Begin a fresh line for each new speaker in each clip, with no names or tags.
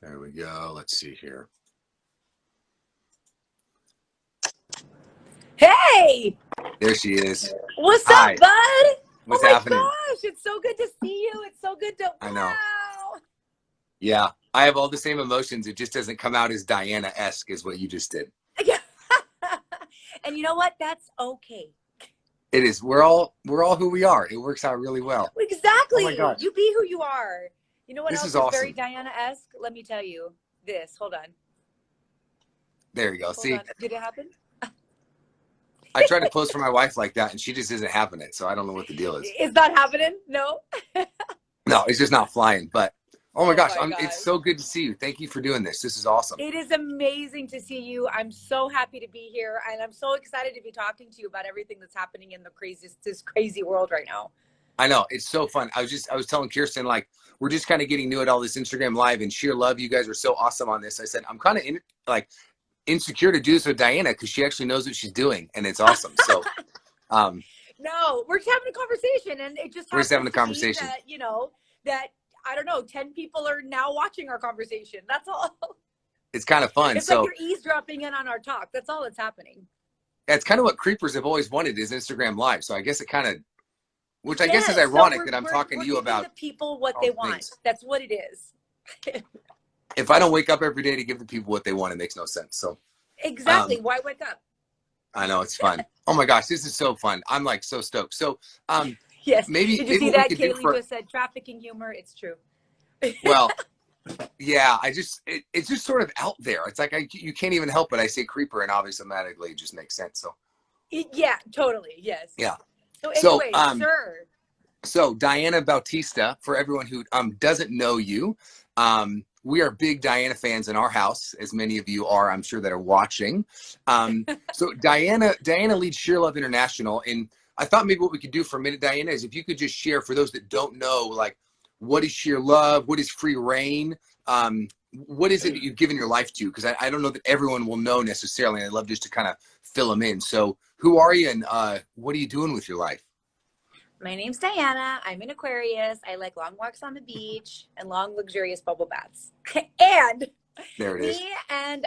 There we go. Let's see here.
Hey!
There she is.
What's
Hi.
up, bud?
What's
Oh my
happening?
gosh, it's so good to see you. It's so good to,
I know.
wow.
Yeah, I have all the same emotions. It just doesn't come out as Dianna-esque as what you just did.
And you know what? That's okay.
It is. We're all who we are. It works out really well.
Exactly.
Oh my gosh.
You be who you are. You know what
This
else
is
is
awesome.
very Dianna-esque? Let me tell you this. Hold on.
There you go.
Hold
See,
on. Did it happen?
I tried to post for my wife like that, and she just isn't having it. So I don't know what the deal is.
It's not happening? No?
No, it's just not flying. But oh my gosh,
gosh.
it's so good to see you. Thank you for doing this. This is awesome.
It is amazing to see you. I'm so happy to be here, and I'm so excited to be talking to you about everything that's happening in this crazy world right now.
I know, it's so fun. I was telling Kirsten, like, we're just kind of getting new at all this Instagram Live and Shear Love. You guys are so awesome on this. I said, I'm kind of insecure to do this with Dianna because she actually knows what she's doing, and it's awesome. So,
no, we're just having a conversation, and it just
we're just having a
happens to be
conversation.
that, you know, that I don't know, 10 people are now watching our conversation. That's all.
It's kind of fun.
It's
so
like you're eavesdropping in on our talk. That's all that's happening.
that's kind of what creepers have always wanted is Instagram Live. So I guess it kind of, which I guess is
So
ironic that I'm talking to you
giving
about
the people what they want.
things.
That's what it is.
If I don't wake up every day to give the people what they want, it makes no sense. So
Exactly. Why wake up?
I know, it's fun. Oh my gosh, this is so fun. I'm like so stoked. So
yes.
maybe
Did you see that? Kaylee
just
said trafficking humor. It's true.
Well, yeah, it's just sort of out there. It's like you can't even help it. I say creeper, and obviously automatically it just makes sense. So
Yeah, totally. Yes.
yeah.
So anyway, sir.
So Dianna Bautista, for everyone who doesn't know you, we are big Dianna fans in our house, as many of you are, I'm sure, that are watching. So Dianna leads Shear Love International, and I thought maybe what we could do for a minute, Dianna, is if you could just share for those that don't know, like, what is Shear Love? What is Free Reign? What is it that you've given your life to? Because I don't know that everyone will know necessarily, and I'd love just to kind of fill them in. So who are you, and what are you doing with your life?
My name's Dianna. I'm an Aquarius. I like long walks on the beach and long, luxurious bubble baths. And
there it is.
Me and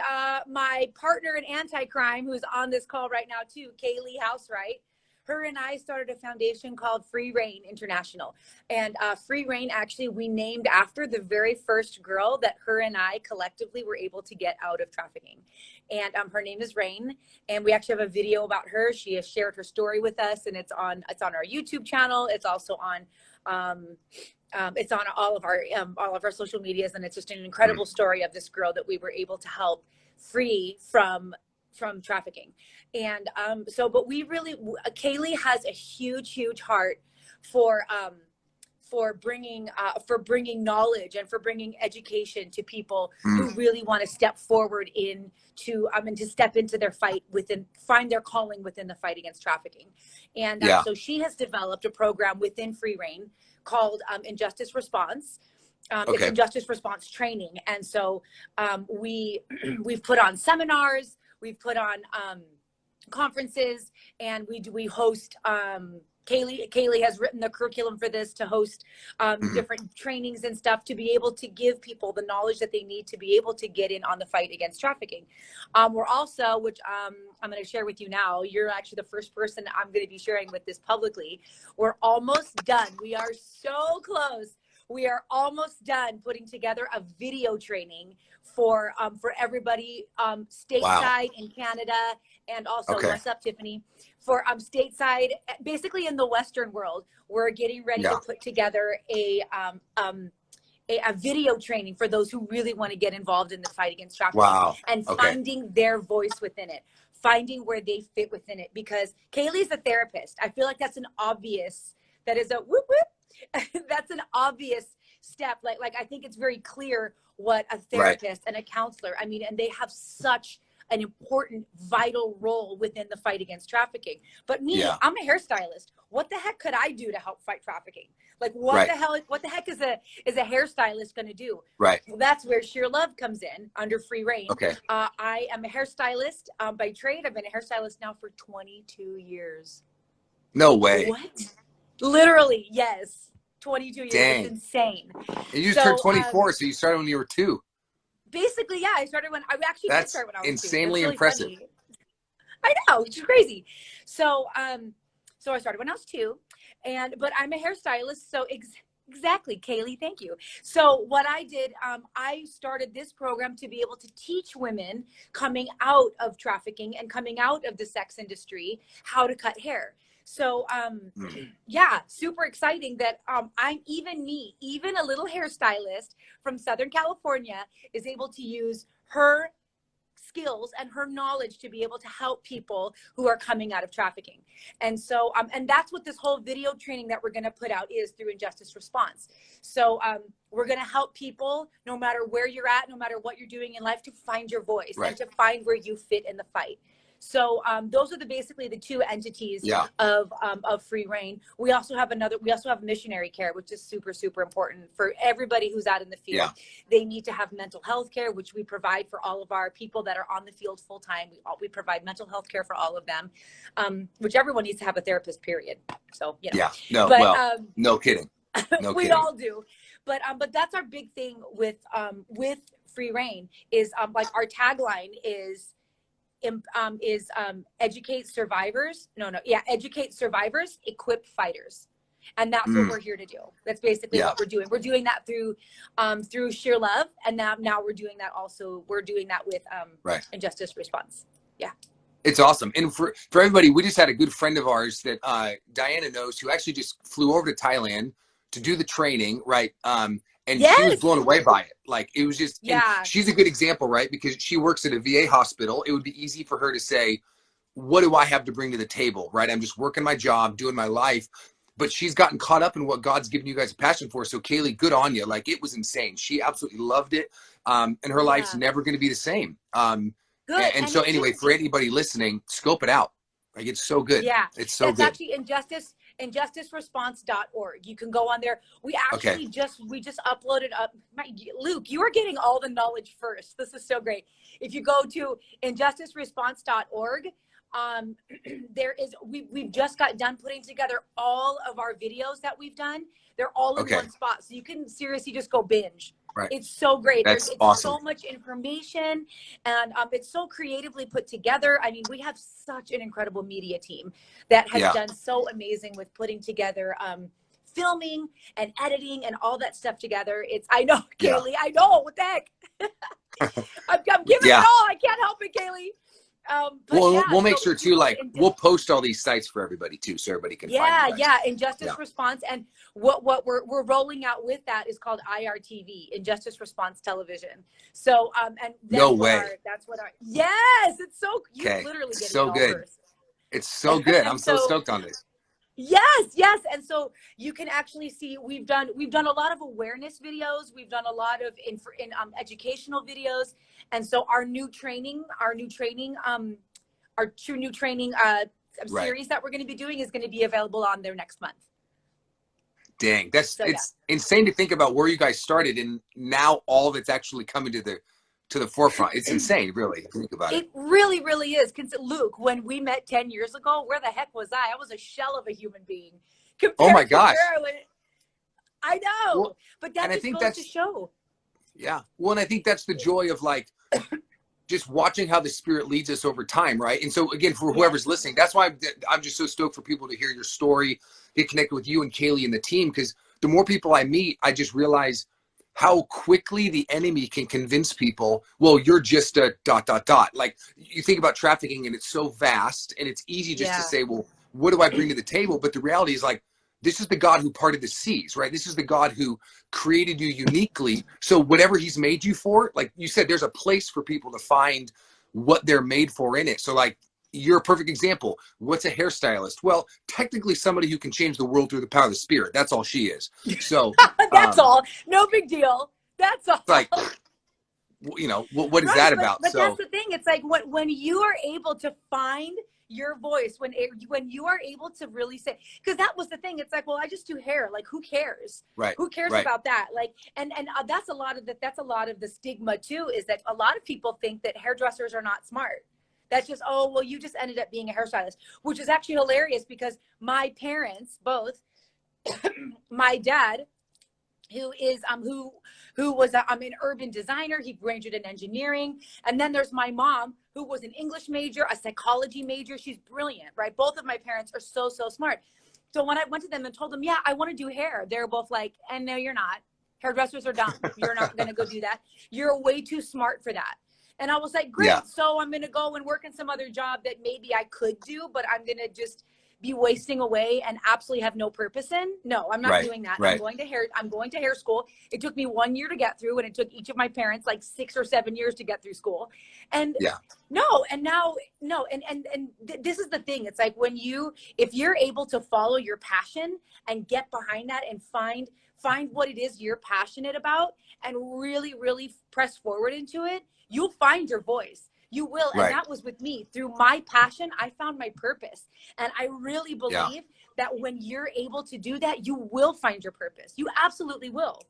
my partner in anti-crime, who's on this call right now too, Kaylee Housewright, her and I started a foundation called Free Reign International. And Free Reign, actually, we named after the very first girl that her and I collectively were able to get out of trafficking. And her name is Rain. And we actually have a video about her. She has shared her story with us, and it's on our YouTube channel. It's also on it's on all of our social medias, and it's just an incredible story of this girl that we were able to help free from trafficking. And but we really, Kaylee has a huge heart for bringing knowledge and for bringing education to people who really want to step forward to step into their fight find their calling within the fight against trafficking. And so she has developed a program within Free Reign called Injustice Response. It's Injustice Response training. And so we've put on seminars, we've put on conferences, and we host Kaylee has written the curriculum for this to host different trainings and stuff to be able to give people the knowledge that they need to be able to get in on the fight against trafficking. We're also, which I'm going to share with you now, you're actually the first person I'm going to be sharing with this publicly. We're almost done. We are so close. We are almost done putting together a video training for everybody stateside in Canada, and also what's up, Tiffany, for stateside, basically in the Western world. We're getting ready to put together a video training for those who really want to get involved in the fight against trafficking and finding their voice within it, finding where they fit within it. Because Kaylee's a therapist. I feel like that's an obvious, that is a whoop whoop. That's an obvious step. Like I think it's very clear what a therapist and a counselor, I mean, and they have such an important, vital role within the fight against trafficking. But me, I'm a hairstylist. What the heck could I do to help fight trafficking? Like what the heck is a hairstylist going to do?
Right.
Well, that's where Shear Love comes in under Free Reign.
Okay.
I am a hairstylist by trade. I've been a hairstylist now for 22 years.
No way.
What? Literally, yes. 22 years.
Dang.
It's insane.
And you just turned 24, so you started when you were 2.
basically, yeah, I started when I actually did
That's
start when I was 2. That's
insanely
really
impressive.
funny. I know, it's crazy. So, so I started when I was 2, but I'm a hairstylist, so exactly, Kaylee, thank you. So what I did, I started this program to be able to teach women coming out of trafficking and coming out of the sex industry how to cut hair. So, yeah, super exciting that even a little hairstylist from Southern California is able to use her skills and her knowledge to be able to help people who are coming out of trafficking. And so, and that's what this whole video training that we're going to put out is through Injustice Response. So we're going to help people, no matter where you're at, no matter what you're doing in life, to find your voice and to find where you fit in the fight. So those are basically the 2 entities of Free Reign. We also have missionary care, which is super, super important for everybody who's out in the field. They need to have mental health care, which we provide for all of our people that are on the field full time. We provide mental health care for all of them, which everyone needs to have a therapist, period. So, you know.
Yeah, no,
but,
well, no kidding. No
we
kidding.
all do. But that's our big thing with Free Reign is like our tagline is educate survivors. Educate survivors, equip fighters. And that's what we're here to do. That's basically what we're doing. We're doing that through Shear Love. And now we're doing that also. We're doing that with Injustice Response. Yeah.
It's awesome. And for everybody, we just had a good friend of ours that Dianna knows who actually just flew over to Thailand to do the training, right? And she was blown away by it. Like, it was just, and she's a good example, right? Because she works at a VA hospital. It would be easy for her to say, what do I have to bring to the table, right? I'm just working my job, doing my life. But she's gotten caught up in what God's given you guys a passion for. So Kaylee, good on you. Like, it was insane. She absolutely loved it. And her life's never going to be the same.
Good.
And so anyway, for anybody listening, scope it out. Like, it's so good.
Yeah.
It's so good.
Actually injusticeresponse.org. You can go on there. We actually just uploaded up. Luke, you are getting all the knowledge first. This is so great. If you go to injusticeresponse.org, we've just got done putting together all of our videos that we've done. They're all in one spot. So you can seriously just go binge.
Right.
It's so great.
That's
It's
awesome.
so much information, and it's so creatively put together. I mean, we have such an incredible media team that has done so amazing with putting together filming and editing and all that stuff together. I know, Kaylee, I know, what the heck? I'm giving it all. I can't help it, Kaylee.
We'll make sure too, like, we'll post all these sites for everybody too, so everybody can find you guys.
Injustice Response. And what we're rolling out with that is called IRTV, Injustice Response Television. So and that's what our it's so you literally get
so
it all
good.
first.
It's so good. I'm so stoked on this.
Yes. And so you can actually see we've done a lot of awareness videos. We've done a lot of educational videos. And so our new training series that we're going to be doing is going to be available on there next month.
Dang, it's insane to think about where you guys started, and now all of it's actually coming to the forefront. It's insane, really, to think about it.
It really, really is. Luke, when we met 10 years ago, where the heck was I? I was a shell of a human being.
Oh my gosh.
I know, but that just goes to show.
Yeah. Well, and I think that's the joy of, like, just watching how the Spirit leads us over time, right? And so, again, for whoever's listening, that's why I'm just so stoked for people to hear your story, get connected with you and Kaylee and the team, because the more people I meet, I just realize how quickly the enemy can convince people, well, you're just a ... Like, you think about trafficking, and it's so vast, and it's easy just to say, well, what do I bring to the table? But the reality is, like, this is the God who parted the seas, right? This is the God who created you uniquely. So whatever he's made you for, like you said, there's a place for people to find what they're made for in it. So, like, you're a perfect example. What's a hairstylist? Well, technically somebody who can change the world through the power of the Spirit. That's all she is. So
that's all. No big deal. That's all.
Like, you know, what is that about?
But that's the thing. It's like when you are able to find your voice, when you are able to really say, because that was the thing. It's like, well, I just do hair. Like, who cares?
Right.
Who cares about that? Like, and that's a lot of the stigma too, is that a lot of people think that hairdressers are not smart. That's just, oh, well, you just ended up being a hairstylist, which is actually hilarious because my parents both, my dad who is who was an urban designer. He majored in engineering. And then there's my mom, who was an English major, a psychology major. She's brilliant, right? Both of my parents are so smart. So when I went to them and told them, yeah, I want to do hair, they're both like, and no, you're not. Hairdressers are dumb. You're not going to go do that. You're way too smart for that. And I was like, great.
Yeah.
So I'm going to go and work in some other job that maybe I could do, but I'm going to just be wasting away and absolutely have no purpose in. No, I'm not doing that.
Right.
I'm going to hair school. It took me 1 year to get through, and it took each of my parents like 6 or 7 years to get through school. And this is the thing. It's like if you're able to follow your passion and get behind that and find what it is you're passionate about and really, really press forward into it, you'll find your voice. You will. And that was with me. Through my passion, I found my purpose. And I really believe that when you're able to do that, you will find your purpose. You absolutely will.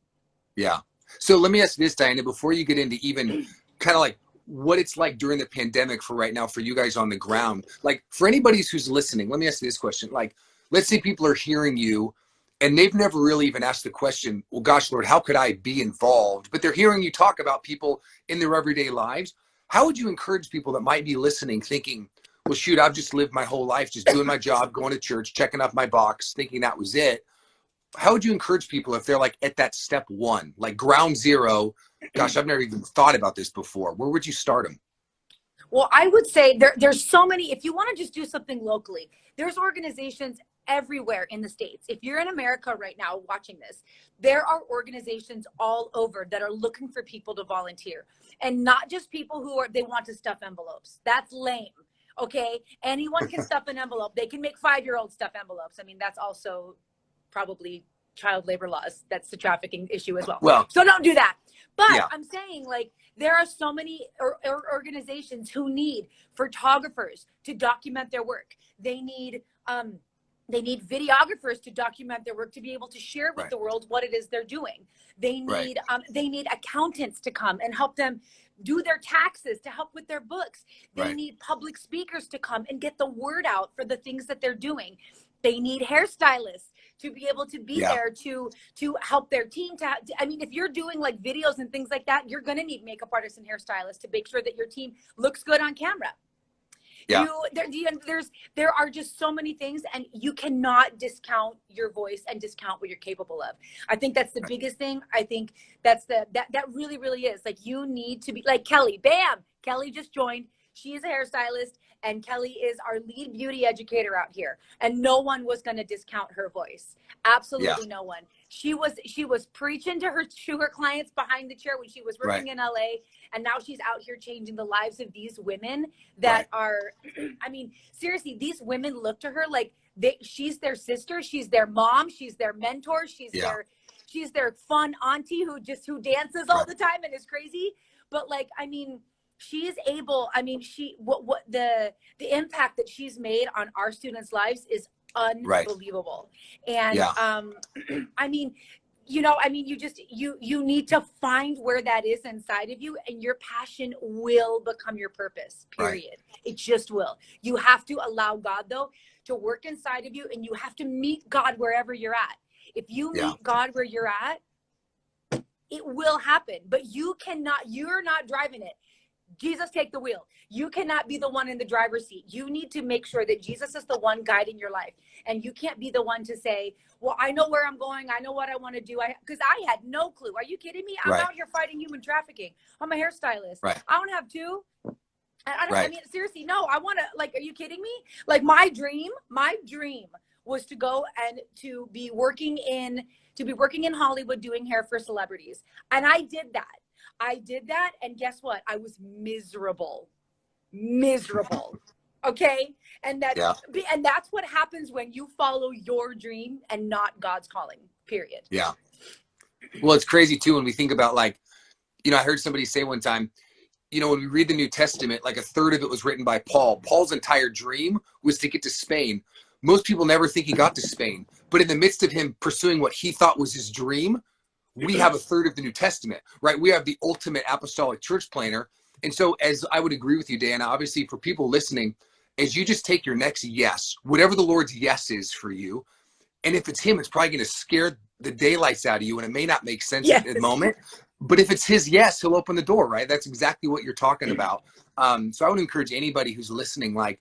Yeah. So let me ask you this, Dianna, before you get into even kind of like what it's like during the pandemic for right now for you guys on the ground. Like for anybody who's listening, let me ask you this question. Like, let's say people are hearing you and they've never really even asked the question, well, gosh, Lord, how could I be involved? But they're hearing you talk about people in their everyday lives. How would you encourage people that might be listening thinking, well, shoot, I've just lived my whole life just doing my job, going to church, checking off my box, thinking that was it. How would you encourage people if they're like at that step one, like ground zero? Gosh, I've never even thought about this before. Where would you start them?
Well, I would say there's so many. If you want to just do something locally, there's organizations everywhere in the States. If you're in America right now watching this, there are organizations all over that are looking for people to volunteer, and not just people they want to stuff envelopes. That's lame. Okay. Anyone can stuff an envelope. They can make 5-year-old stuff envelopes. I mean, that's also probably child labor laws. That's the trafficking issue as well. So don't do that. But I'm saying, like, there are so many organizations who need photographers to document their work. They need videographers to document their work, to be able to share with the world what it is they're doing. They need accountants to come and help them do their taxes, to help with their books. They need public speakers to come and get the word out for the things that they're doing. They need hairstylists to be able to be there to help their team. I mean, if you're doing like videos and things like that, you're going to need makeup artists and hairstylists to make sure that your team looks good on camera. Yeah. There are just so many things, and you cannot discount your voice and discount what you're capable of. I think that's the biggest thing. I think that really, really is. Like, you need to be like Kelly. Bam! Kelly just joined. She is a hairstylist, and Kelly is our lead beauty educator out here. And no one was going to discount her voice. Absolutely no one. She was preaching to her clients behind the chair when she was working in LA. And now she's out here changing the lives of these women that are, I mean, seriously, these women look to her like she's their sister. She's their mom. She's their mentor. She's their fun auntie who dances all the time and is crazy. But like, I mean, she's able, I mean, what the impact that she's made on our students' lives is unbelievable. And I mean, you need to find where that is inside of you, and your passion will become your purpose, period. It just will. You have to allow God, though, to work inside of you, and you have to meet God wherever you're at. If you meet God where you're at, it will happen, but you're not driving it. Jesus, take the wheel. You cannot be the one in the driver's seat. You need to make sure that Jesus is the one guiding your life. And you can't be the one to say, well, I know where I'm going. I know what I want to do. Because I had no clue. Are you kidding me? I'm out here fighting human trafficking. I'm a hairstylist. I don't have two. I mean, seriously, no, I want to, like, are you kidding me? Like, my dream was to go and to be working in Hollywood doing hair for celebrities. And I did that. And guess what? I was miserable. Okay. And that's what happens when you follow your dream and not God's calling, period. Yeah.
Well, it's crazy too, when we think about, like, I heard somebody say one time, when we read the New Testament, like a third of it was written by Paul. Paul's entire dream was to get to Spain. Most people never think he got to Spain, but in the midst of him pursuing what he thought was his dream, we have a third of the New Testament, right? We have the ultimate apostolic church planner. And so, as I would agree with you, Dianna, obviously for people listening, as you just take your next yes, whatever the Lord's yes is for you, and if it's him, it's probably going to scare the daylights out of you, and it may not make sense at
Yes.
the moment. But if it's his yes, he'll open the door, right? That's exactly what you're talking about. So I would encourage anybody who's listening, like,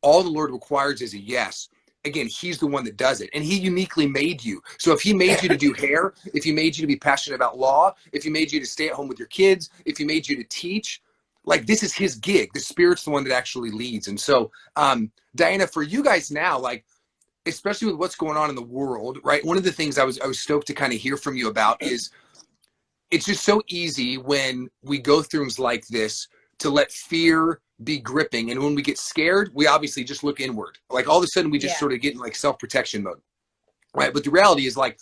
all the Lord requires is a yes. Again, he's the one that does it, and he uniquely made you. So if he made you to do hair, if he made you to be passionate about law, if he made you to stay at home with your kids, if he made you to teach, like, this is his gig. The Spirit's the one that actually leads. And so, Dianna, for you guys now, like, especially with what's going on in the world, right? One of the things I was stoked to kind of hear from you about is it's just so easy when we go through things like this to let fear be gripping. And when we get scared, we obviously just look inward. Like, all of a sudden we just sort of get in like self-protection mode, right? But the reality is, like,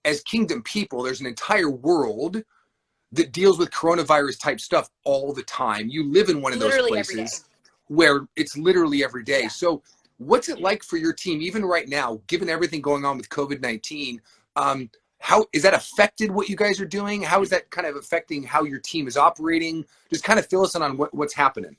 as kingdom people, there's an entire world that deals with coronavirus type stuff all the time. You live in one of those places where it's literally every day. So what's it like for your team, even right now, given everything going on with COVID-19? How is that affected what you guys are doing? How is that kind of affecting how your team is operating? Just kind of fill us in on what's happening.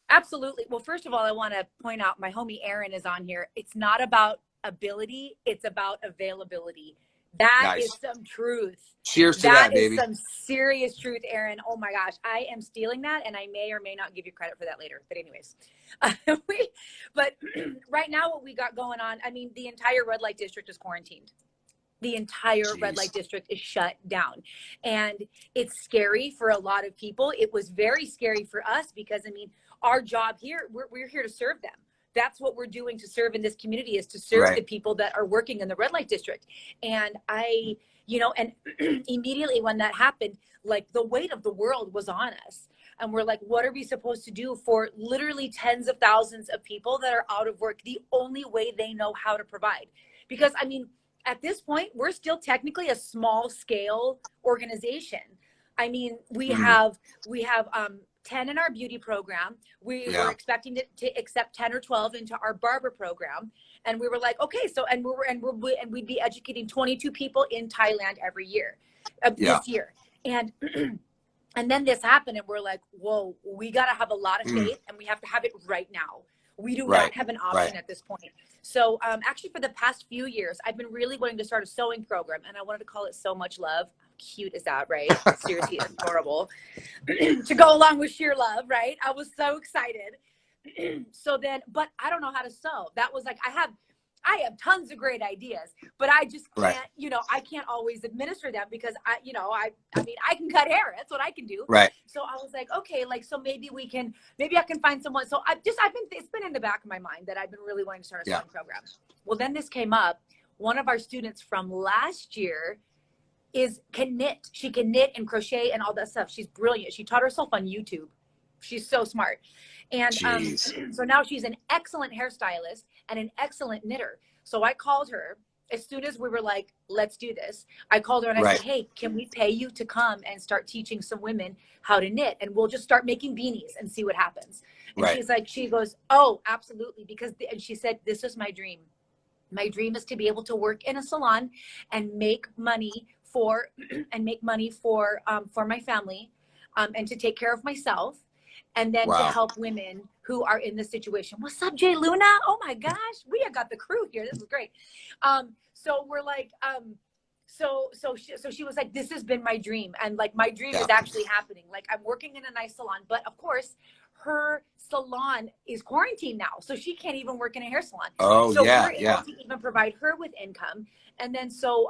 Absolutely. Well, first of all, I want to point out my homie Aaron is on here. It's not about ability, it's about availability. That is some truth.
Cheers to that, baby.
That is some serious truth, Aaron. Oh my gosh, I am stealing that, and I may or may not give you credit for that later. But anyways, but right now what we got going on, I mean, the entire red light district is quarantined. The entire red light district is shut down, and it's scary for a lot of people. It was very scary for us because, I mean, our job here, we're here to serve them. That's what we're doing to serve in this community, is to serve the people that are working in the red light district. And I, you know, and immediately when that happened, like, the weight of the world was on us. And we're like, what are we supposed to do for literally tens of thousands of people that are out of work, the only way they know how to provide? Because, I mean, at this point, we're still technically a small scale organization. I mean, we have 10 in our beauty program. We were expecting to accept 10 or 12 into our barber program. And we were like, okay, so, and we'd be educating 22 people in Thailand every year, this year. And, and then this happened, and we're like, whoa, we got to have a lot of faith, and we have to have it right now. We do not have an option at this point. So actually, for the past few years, I've been really wanting to start a sewing program, and I wanted to call it So Much Love. How cute is that, right? Seriously, it's adorable. To go along with Shear Love, right? I was so excited. So then, but I don't know how to sew. That was like, I have tons of great ideas, but I just can't, you know, I can't always administer them because I mean, I can cut hair. That's what I can do. Right. So I was like, okay, like, so maybe I can find someone. So it's been in the back of my mind that I've been really wanting to start a sewing program. Well, then this came up. One of our students from last year can knit. She can knit and crochet and all that stuff. She's brilliant. She taught herself on YouTube. She's so smart. And so now she's an excellent hairstylist and an excellent knitter. So I called her as soon as we were like, let's do this. I called her and I said, hey, can we pay you to come and start teaching some women how to knit? And we'll just start making beanies and see what happens. And she's like, she goes, oh, absolutely. And she said, this is my dream. My dream is to be able to work in a salon and make money for my family, and to take care of myself. And then to help women who are in this situation. What's up, Jay Luna? Oh my gosh, we have got the crew here. This is great. So we're like, so she was like, this has been my dream, and like, my dream is actually happening. Like, I'm working in a nice salon, but of course, her salon is quarantined now, so she can't even work in a hair salon. So we're able to even provide her with income. And then so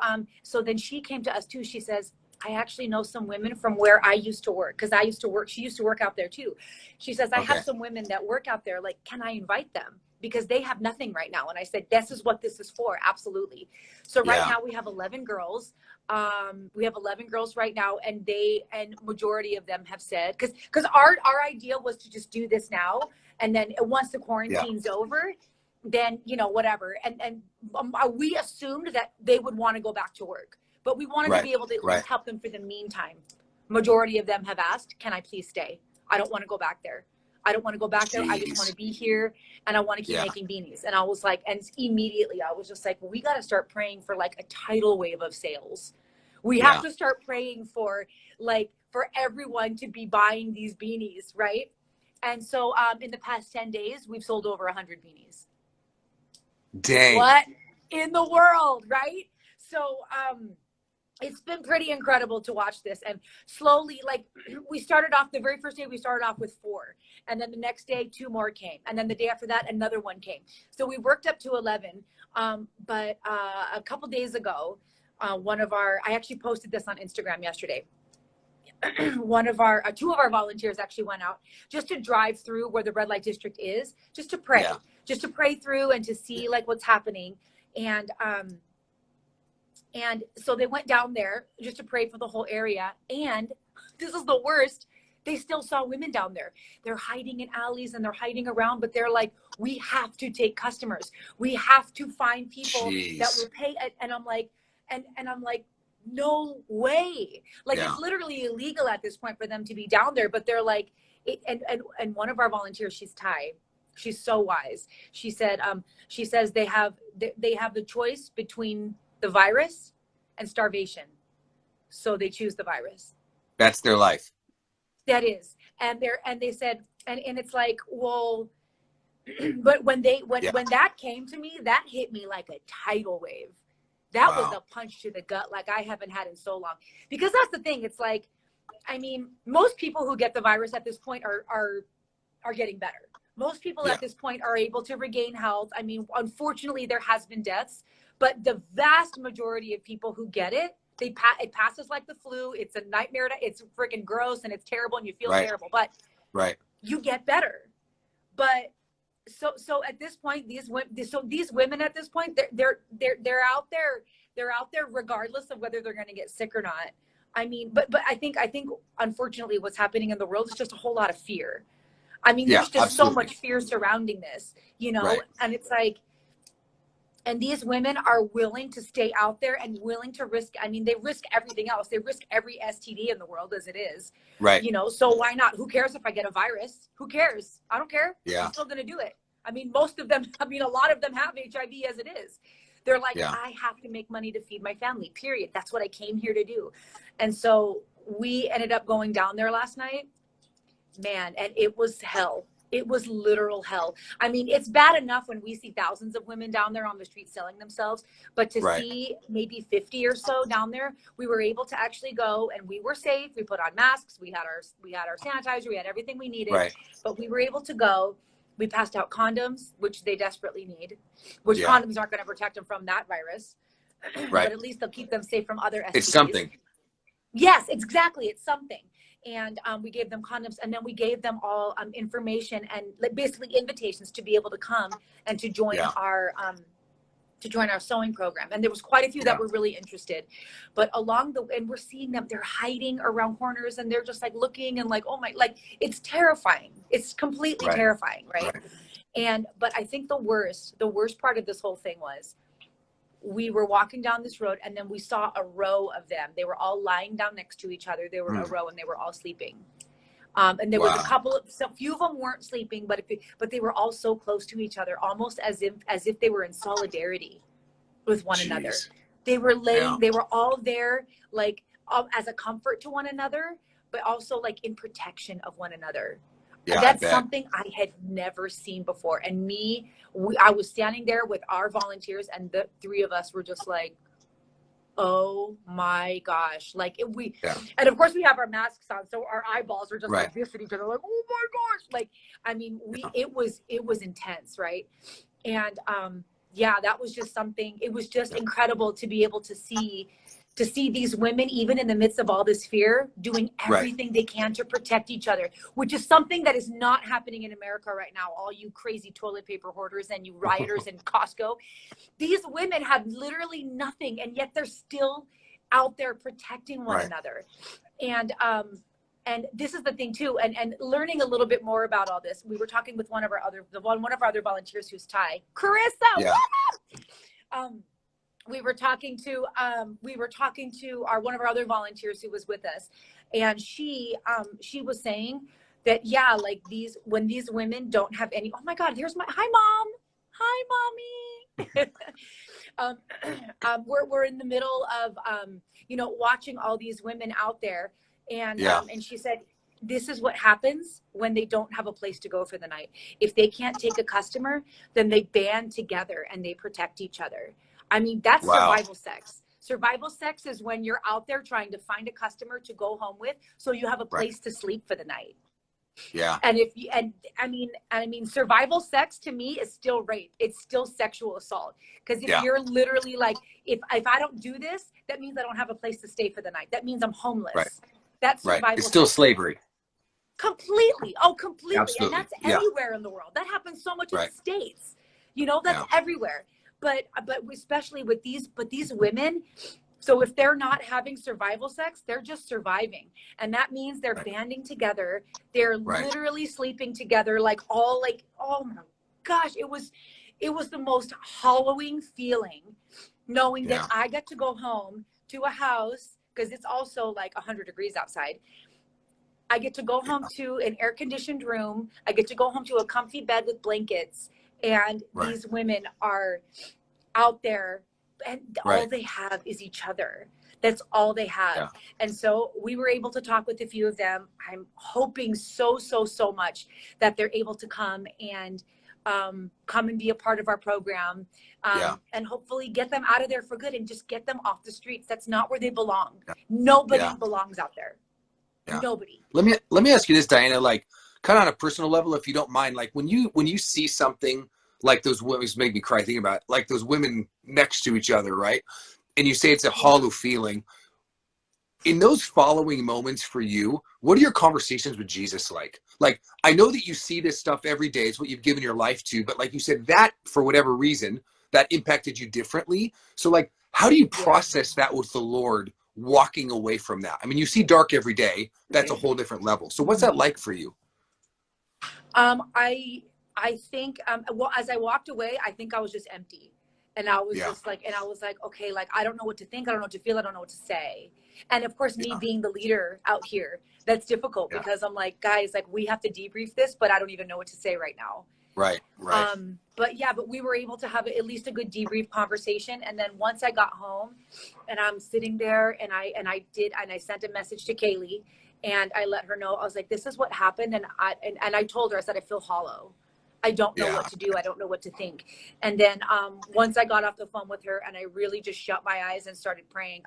then she came to us too. She says, I actually know some women from where I used to work, because she used to work out there too. She says, I have some women that work out there. Like, can I invite them? Because they have nothing right now. And I said, this is what this is for. Absolutely. So right now we have 11 girls. We have 11 girls right now, and majority of them have said, because our idea was to just do this now. And then once the quarantine's over, then, you know, whatever. And we assumed that they would want to go back to work. But we wanted to be able to at least help them for the meantime. Majority of them have asked, can I please stay? I don't want to go back there. I don't want to go back there. I just want to be here, and I want to keep making beanies. And I was like, and immediately I was just like, well, we got to start praying for like a tidal wave of sales. We have to start praying for everyone to be buying these beanies, right? And so in the past 10 days, we've sold over 100 beanies.
Dang.
What in the world, right? So it's been pretty incredible to watch this. And slowly, like, we started off the very first day, we started off with 4, and then the next day 2 more came, and then the day after that another one came. So we worked up to 11. But a couple days ago, I actually posted this on Instagram yesterday. One of our 2 of our volunteers actually went out just to drive through where the red light district is, just to pray, just to pray through and to see like what's happening. And so they went down there just to pray for the whole area. And this is the worst. They still saw women down there. They're hiding in alleys and they're hiding around, but they're like, we have to take customers. We have to find people that will pay. And I'm like, and I'm like, no way. Like, it's literally illegal at this point for them to be down there, but they're like, and one of our volunteers, she's Thai. She's so wise. She said, she says they have the choice between the virus and starvation. So they choose the virus.
That's their life.
That is. And they said, and it's like, well, but when that came to me, that hit me like a tidal wave. That was a punch to the gut like I haven't had in so long. Because that's the thing. It's like, I mean, most people who get the virus at this point are getting better. Most people at this point are able to regain health. I mean, unfortunately, there has been deaths, but the vast majority of people who get it, it passes like the flu. It's a nightmare. It's freaking gross and it's terrible and you feel terrible, but you get better. But so at this point, these women at this point, they're out there. They're out there regardless of whether they're going to get sick or not. I mean, but I think unfortunately what's happening in the world is just a whole lot of fear. I mean, there's just so much fear surrounding this, you know, and it's like, and these women are willing to stay out there and willing to risk. I mean, they risk everything else. They risk every STD in the world as it is. You know, so why not? Who cares if I get a virus? Who cares? I don't care. I'm still going to do it. I mean, most of them, I mean, a lot of them have HIV as it is. They're like, I have to make money to feed my family, period. That's what I came here to do. And so we ended up going down there last night, man, and it was hell. It was literal hell. I mean, it's bad enough when we see thousands of women down there on the street selling themselves, but to see maybe 50 or so down there, we were able to actually go and we were safe. We put on masks. We had our sanitizer. We had everything we needed, but we were able to go. We passed out condoms, which they desperately need, which condoms aren't going to protect them from that virus, but at least they'll keep them safe from other STDs.
It's something.
Yes, exactly. It's something. And we gave them condoms, and then we gave them all information and basically invitations to be able to come and to join our sewing program. And there was quite a few that were really interested, but and we're seeing them, they're hiding around corners and they're just like looking and like, oh my, like, it's terrifying. It's completely terrifying. But I think the worst part of this whole thing was, we were walking down this road and then we saw a row of them. They were all lying down next to each other. They were a row and they were all sleeping. And there was a few of them weren't sleeping, but they were all so close to each other, almost as if they were in solidarity with one another. They were laying, they were all there, like as a comfort to one another, but also like in protection of one another. That's something I had never seen before. And I was standing there with our volunteers and the 3 of us were just like, oh my gosh. Like and of course we have our masks on. So our eyeballs are just like this at each other, like, oh my gosh. Like, I mean, it was intense. Right. And, that was just something, it was just incredible to be able to see these women, even in the midst of all this fear, doing everything they can to protect each other, which is something that is not happening in America right now. All you crazy toilet paper hoarders and you rioters in Costco, these women have literally nothing, and yet they're still out there protecting one another. And this is the thing too, and learning a little bit more about all this. We were talking with one of our other volunteers who's Thai, Carissa. We were talking to one of our other volunteers who was with us, and she was saying that like when these women don't have any, oh my God, here's hi mommy, we're in the middle of watching all these women out there, and she said, this is what happens when they don't have a place to go for the night. If they can't take a customer, then they band together and they protect each other. I mean, that's survival sex. Survival sex is when you're out there trying to find a customer to go home with, so you have a
Right.
place to sleep for the night.
Yeah.
And if you, and I mean, survival sex to me is still rape. It's still sexual assault. Because if
Yeah.
you're literally like, if I don't do this, that means I don't have a place to stay for the night. That means I'm homeless.
Right.
That's
Right.
survival
It's still
sex.
Slavery.
Completely. Oh, completely. And
Absolutely.
that's
Yeah.
anywhere in the world. That happens so much in
Right.
the States. You know, that's
Yeah.
everywhere. But especially with these women, so if they're not having survival sex, they're just surviving. And that means they're
Right.
banding together. They're
Right.
literally sleeping together, like, oh my gosh, it was the most hollowing feeling, knowing
Yeah.
that I got to go home to a house, because it's also like 100 degrees outside. I get to go home to an air conditioned room. I get to go home to a comfy bed with blankets. And
Right.
these women are out there, and all
Right.
they have is each other. That's all they have.
Yeah.
And so we were able to talk with a few of them. I'm hoping so much that they're able to come and be a part of our program,
Yeah.
and hopefully get them out of there for good and just get them off the streets. That's not where they belong.
Yeah.
Nobody
Yeah.
belongs out there.
Yeah.
Nobody.
Let me ask you this, Dianna, like kind of on a personal level, if you don't mind, like when you see something like those women, it's make me cry thinking about it, like those women next to each other, right? And you say it's a hollow feeling. In those following moments for you, what are your conversations with Jesus like? Like, I know that you see this stuff every day. It's what you've given your life to, but like you said, that for whatever reason, that impacted you differently. So like, how do you process that with the Lord walking away from that? I mean, you see dark every day. That's a whole different level. So what's that like for you?
I think, well, as I walked away, I think I was just empty. And I was just like, okay, like, I don't know what to think. I don't know what to feel. I don't know what to say. And of course, me being the leader out here, that's difficult because I'm like, guys, like, we have to debrief this, but I don't even know what to say right now.
Right.
But we were able to have at least a good debrief conversation. And then once I got home and I'm sitting there and I sent a message to Kaylee and I let her know, I was like, this is what happened. And I told her, I said, I feel hollow. I don't know what to do. I don't know what to think. And then once I got off the phone with her and I really just shut my eyes and started praying,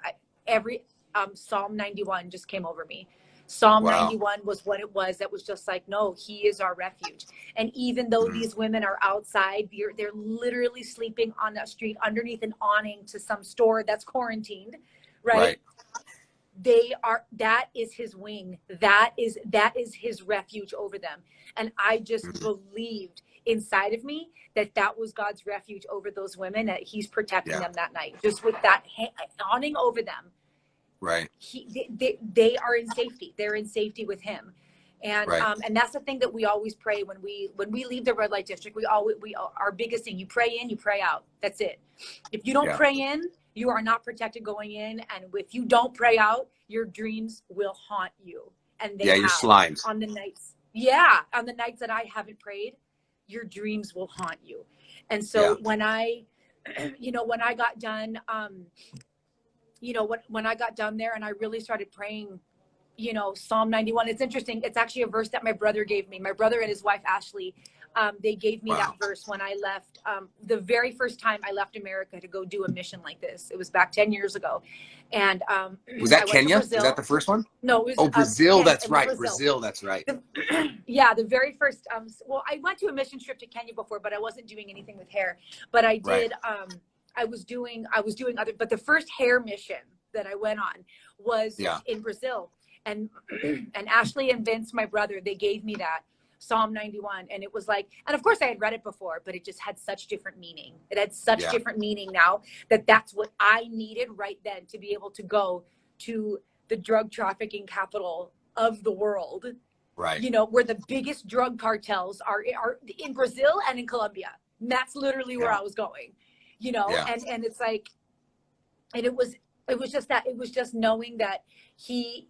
Psalm 91 just came over me. Psalm 91 was what it was. That was just like, no, he is our refuge. And even though these women are outside, they're literally sleeping on the street underneath an awning to some store that's quarantined, right? That is his wing. That is his refuge over them. And I just believed inside of me that was God's refuge over those women, that he's protecting them that night, just with that awning over them.
Right.
They are in safety. They're in safety with him. And and that's the thing that we always pray when we leave the red light district. Our biggest thing, you pray in, you pray out. That's it. If you don't pray in, you are not protected going in. And if you don't pray out, your dreams will haunt you. And they
you're slimed.
On the nights that I haven't prayed, your dreams will haunt you. And so when I got done, when I got done there and I really started praying, Psalm 91, it's interesting. It's actually a verse that my brother gave me. My brother and his wife, Ashley, they gave me that verse when I left. The very first time I left America to go do a mission like this, it was back 10 years ago. And
was that Kenya? Was that the first one?
No, it was
Brazil.
Kenya.
That's right. Brazil. That's right.
The very first, well, I went to a mission trip to Kenya before, but I wasn't doing anything with hair. But I did, I was doing other, but the first hair mission that I went on was in Brazil. And Ashley and Vince, my brother, they gave me that Psalm 91. And it was like, and of course I had read it before, but it just had such different meaning. It had such different meaning now that's what I needed right then to be able to go to the drug trafficking capital of the world. Right. Where the biggest drug cartels are in Brazil and in Colombia. And that's literally where I was going, and it's like, and it was just knowing that he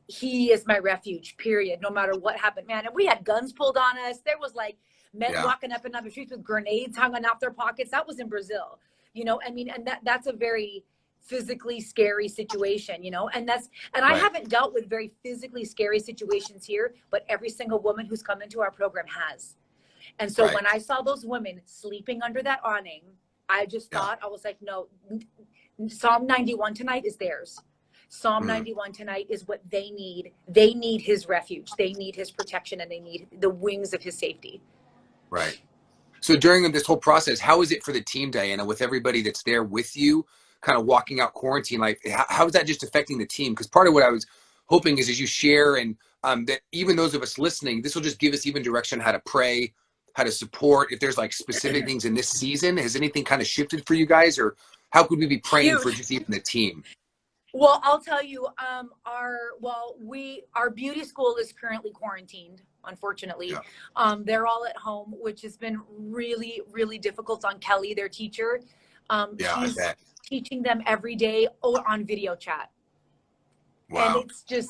is my refuge, period. No matter what happened, man. And we had guns pulled on us. There was like men walking up and down the streets with grenades hung off their pockets. That was in Brazil, I mean, and that's a very physically scary situation, and I haven't dealt with very physically scary situations here, but every single woman who's come into our program has. And so when I saw those women sleeping under that awning, I just thought, I was like, no, Psalm 91 tonight is theirs. Psalm 91 tonight is what they need. They need his refuge. They need his protection, and they need the wings of his safety.
Right. So during this whole process, how is it for the team, Dianna, with everybody that's there with you, kind of walking out quarantine life? How is that just affecting the team? Because part of what I was hoping is as you share, and that even those of us listening, this will just give us even direction how to pray, how to support. If there's like specific things in this season, has anything kind of shifted for you guys, or how could we be praying for
Huge.
just even the team?
Well, I'll tell you, our beauty school is currently quarantined, unfortunately.
Yeah.
They're all at home, which has been really, really difficult on Kelly, their teacher.
Yeah,
She's teaching them every day on video chat.
Wow.
And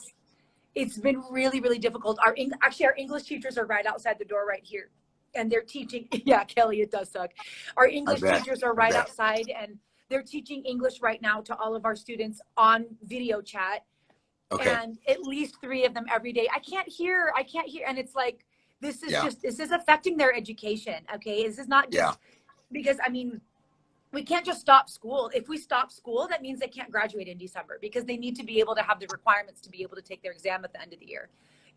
it's been really, really difficult. Our English teachers are right outside the door right here. And they're teaching. Yeah, Kelly, it does suck. Our English teachers are right outside, and they're teaching English right now to all of our students on video chat.
Okay.
And at least 3 of them every day. I can't hear. And it's like, this is affecting their education. Okay. This is not just because, I mean, we can't just stop school. If we stop school, that means they can't graduate in December, because they need to be able to have the requirements to be able to take their exam at the end of the year.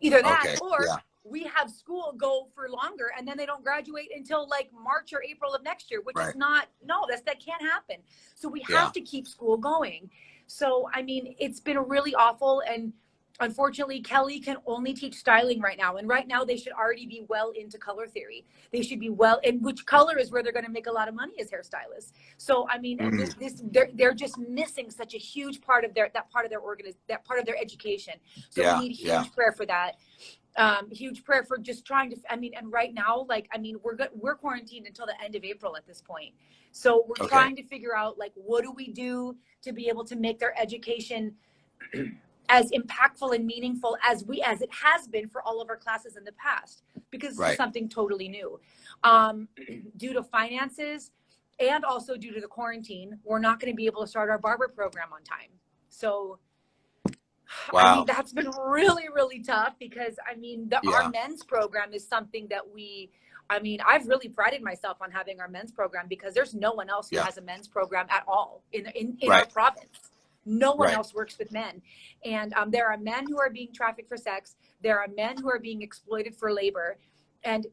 Either that or we have school go for longer, and then they don't graduate until like March or April of next year, which is not, that can't happen. So we have to keep school going. So, I mean, it's been really awful. And unfortunately, Kelly can only teach styling right now. And right now they should already be well into color theory. They should be in which color is where they're going to make a lot of money as hairstylists. So, I mean, they're just missing such a huge part of that part of their education. So we need huge prayer for that. Huge prayer for just trying to, and right now, we're quarantined until the end of April at this point. So we're trying to figure out, like, what do we do to be able to make their education as impactful and meaningful as it has been for all of our classes in the past, because this is something totally new. Due to finances and also due to the quarantine, we're not going to be able to start our barber program on time. So, I mean, that's been really, really tough, because our men's program is something that I've really prided myself on having our men's program, because there's no one else who has a men's program at all in our province. No one else works with men. And there are men who are being trafficked for sex. There are men who are being exploited for labor, and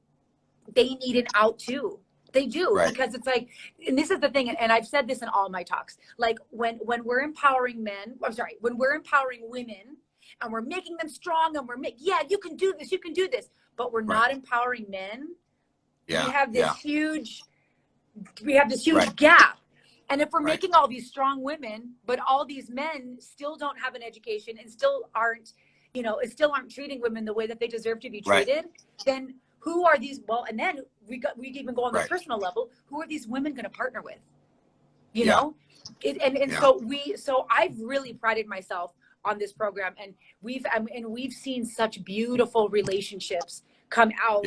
they need an out too. They do, because it's like, and this is the thing, and I've said this in all my talks, like when we're empowering when we're empowering women, and we're making them strong, and you can do this, but we're not empowering men. We have this huge gap. And if we're making all these strong women, but all these men still don't have an education and still aren't treating women the way that they deserve to be treated, then who are these? Well, and then we even go on the personal level. Who are these women going to partner with? You know, so I've really prided myself on this program, and we've seen such beautiful relationships come out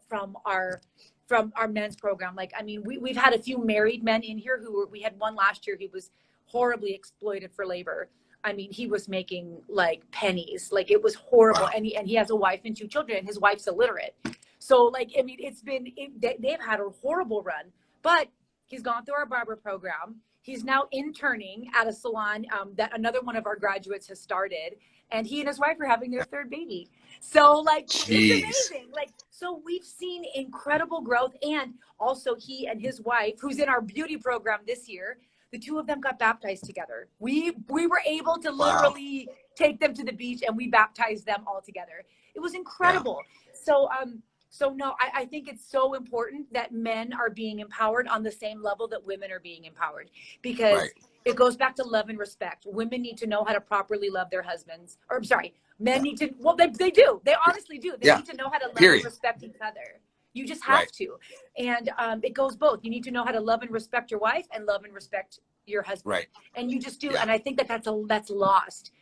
from our men's program. Like, I mean, we've had a few married men in here we had one last year. He was horribly exploited for labor. I mean, he was making like pennies, like it was horrible. And he has a wife and 2 children, and his wife's illiterate. So, like, I mean, they've had a horrible run, but he's gone through our barber program. He's now interning at a salon that another one of our graduates has started, and he and his wife are having their 3rd baby. So, like, it's amazing. Like, so we've seen incredible growth. And also he and his wife, who's in our beauty program this year, the 2 of them got baptized together. We were able to literally take them to the beach, and we baptized them all together. It was incredible. So no, I think it's so important that men are being empowered on the same level that women are being empowered, because it goes back to love and respect. Women need to know how to properly love their husbands. Or I'm sorry, men need to, well, they do. They honestly do. They need to know how to love and respect each other. You just have to. And it goes both. You need to know how to love and respect your wife, and love and respect your husband. And you just do. And I think that's lost.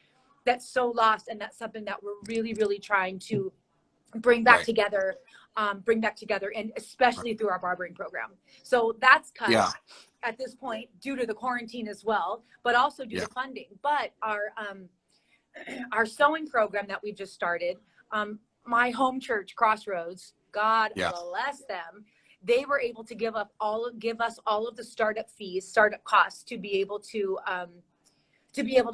That's so lost. And that's something that we're really, really trying to bring back together, and especially through our barbering program. So that's cut at this point due to the quarantine as well, but also due to funding. But our sewing program that we've just started, my home church, Crossroads, God bless them. they were able to give us all of the startup fees, startup costs to be able to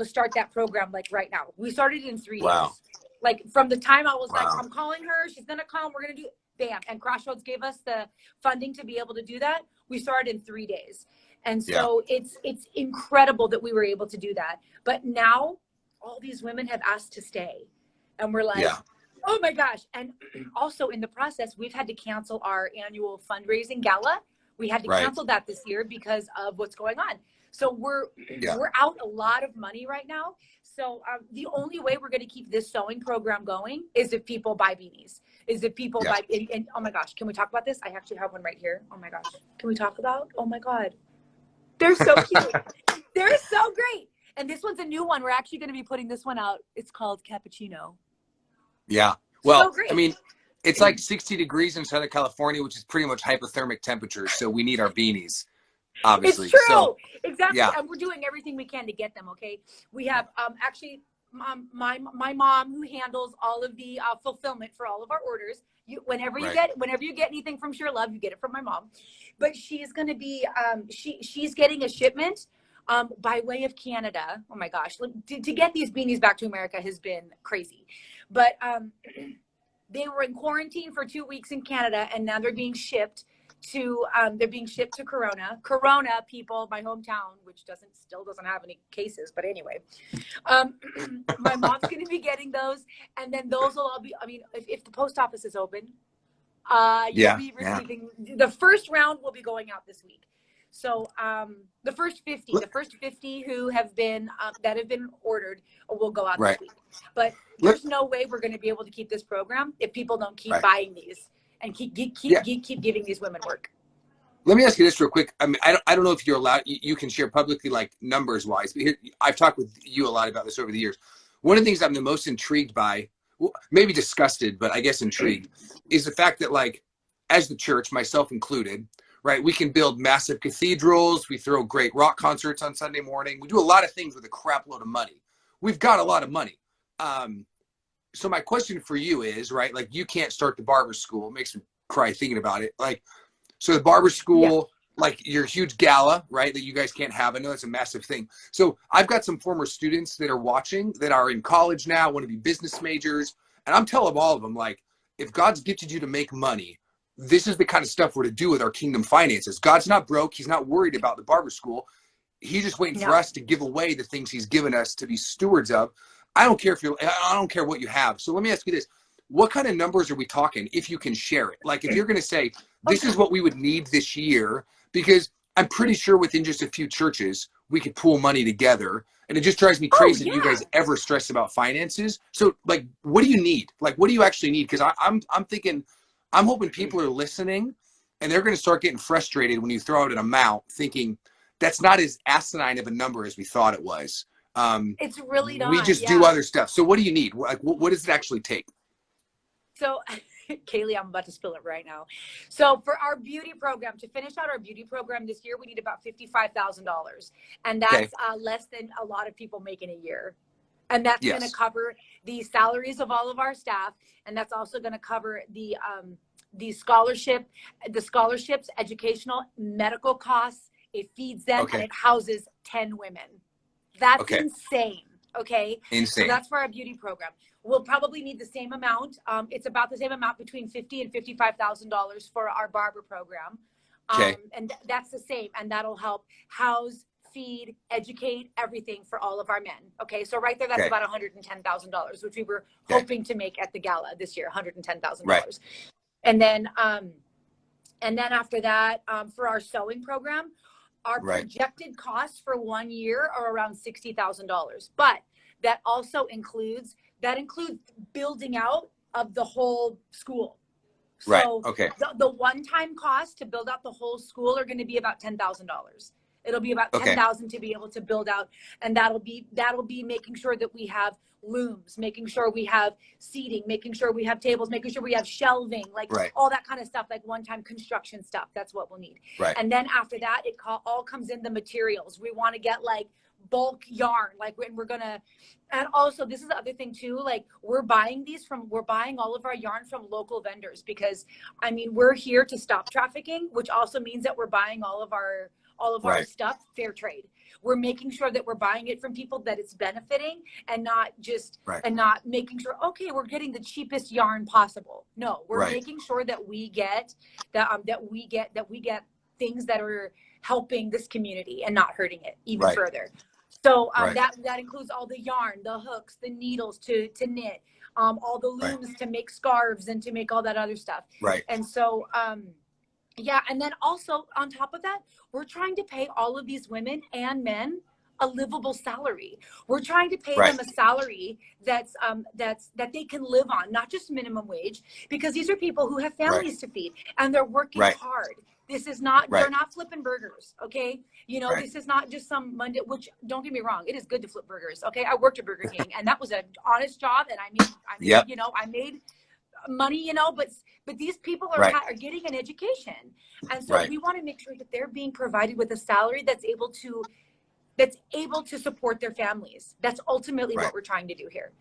start that program like right now. We started in 3
Wow.
days. Like from the time I was like,
Wow.
I'm calling her, she's gonna come, we're gonna do bam. And Crossroads gave us the funding to be able to do that. We started in 3 days. And so it's incredible that we were able to do that. But now all these women have asked to stay. And we're like, oh my gosh. And also in the process, we've had to cancel our annual fundraising gala. We had to cancel that this year because of what's going on. So we're out a lot of money right now. So the only way we're going to keep this sewing program going is if people buy beanies, is if people buy, and oh my gosh, can we talk about this? I actually have one right here. Oh my gosh. Can we talk about? Oh my God. They're so cute. They're so great. And this one's a new one. We're actually going to be putting this one out. It's called Cappuccino.
Yeah. Well,
So great.
I mean, it's like 60 degrees in Southern California, which is pretty much hypothermic temperatures. So we need our beanies, obviously.
It's true.
So,
exactly. And we're doing everything we can to get them. Okay. We have actually my mom who handles all of the fulfillment for all of our orders. Whenever you get anything from Shear Love, you get it from my mom. But she's going to be she's getting a shipment by way of Canada. Oh my gosh, to get these beanies back to America has been crazy. But they were in quarantine for 2 weeks in Canada, and now they're being shipped to Corona, people, my hometown, which still doesn't have any cases, but anyway, my mom's going to be getting those, and then those will all be, I mean, if the post office is open, you'll be receiving, the first round will be going out this week. So the first 50 who have been that have been ordered will go out this week. But there's no way we're going to be able to keep this program if people don't keep buying these and keep giving these women work.
Let me ask you this real quick. I mean, I don't know if you're allowed, you can share publicly, like numbers wise, but here, I've talked with you a lot about this over the years. One of the things I'm the most intrigued by, well, maybe disgusted, but I guess intrigued, is the fact that, like, as the church, myself included, right, we can build massive cathedrals. We throw great rock concerts on Sunday morning. We do a lot of things with a crap load of money. We've got a lot of money. So my question for you is, right, like, you can't start the barber school. It makes me cry thinking about it. Like, so the barber school, like your huge gala, right, that you guys can't have. I know that's a massive thing. So I've got some former students that are watching that are in college now, want to be business majors. And I'm telling all of them, like, if God's gifted you to make money, this is the kind of stuff we're to do with our kingdom finances. God's not broke. He's not worried about the barber school. He's just waiting for us to give away the things he's given us to be stewards of. I don't care what you have. So let me ask you this. What kind of numbers are we talking, if you can share it? Like, if you're going to say, this is what we would need this year, because I'm pretty sure within just a few churches, we could pool money together. And it just drives me crazy that you guys ever stress about finances. So, like, what do you need? Like, what do you actually need? Because I'm thinking, I'm hoping people are listening and they're going to start getting frustrated when you throw out an amount, thinking that's not as asinine of a number as we thought it was.
It's really not.
We just do other stuff. So what do you need? Like, what does it actually take?
So, Kaylee, I'm about to spill it right now. So for our beauty program, to finish out our beauty program this year, we need about $55,000. And that's less than a lot of people make in a year. And that's going to cover the salaries of all of our staff. And that's also going to cover the scholarships, educational, medical costs. It feeds them and it houses 10 women. That's insane. Okay.
Insane.
So that's for our beauty program. We'll probably need the same amount. It's about the same amount, between $50,000 and $55,000 for our barber program. And that's the same. And that'll help house, feed, educate, everything for all of our men. Okay. So right there, that's about $110,000, which we were hoping to make at the gala this year, $110,000.
Right.
And then after that, for our sewing program, our projected costs for 1 year are around $60,000, but that also includes building out of the whole school. So the one-time cost to build out the whole school are going to be about $10,000. It'll be about $10,000 to be able to build out, and that'll be making sure that we have looms, making sure we have seating, making sure we have tables, making sure we have shelving, like all that kind of stuff, like one-time construction stuff. That's what we'll need. And then after that, it all comes in the materials. We want to get like bulk yarn, like when we're gonna, and also this is the other thing too, like we're buying all of our yarn from local vendors, because I mean, we're here to stop trafficking, which also means that we're buying all of our
Right.
stuff fair trade. We're making sure that we're buying it from people that it's benefiting, and not just,
Right.
and not making sure, okay, we're getting the cheapest yarn possible. No, we're
Right.
making sure that we get that we get things that are helping this community and not hurting it even
Right.
further. So
Right.
that includes all the yarn, the hooks, the needles to knit, all the
Right.
looms to make scarves and to make all that other stuff.
Right.
And so yeah, and then also on top of that, we're trying to pay all of these women and men a livable salary. We're trying to pay
Right.
them a salary that they can live on, not just minimum wage, because these are people who have families to feed and they're working
Right.
hard. This is not,
Right.
they're not flipping burgers, okay? You know,
Right.
this is not just some Monday, which, don't get me wrong, it is good to flip burgers, okay? I worked at Burger King and that was an honest job, and I mean,
Yep.
you know, I made money, you know, but these people are,
Right.
are getting an education. And so
Right.
we want to make sure that they're being provided with a salary that's able to support their families. That's ultimately
Right.
what we're trying to do here.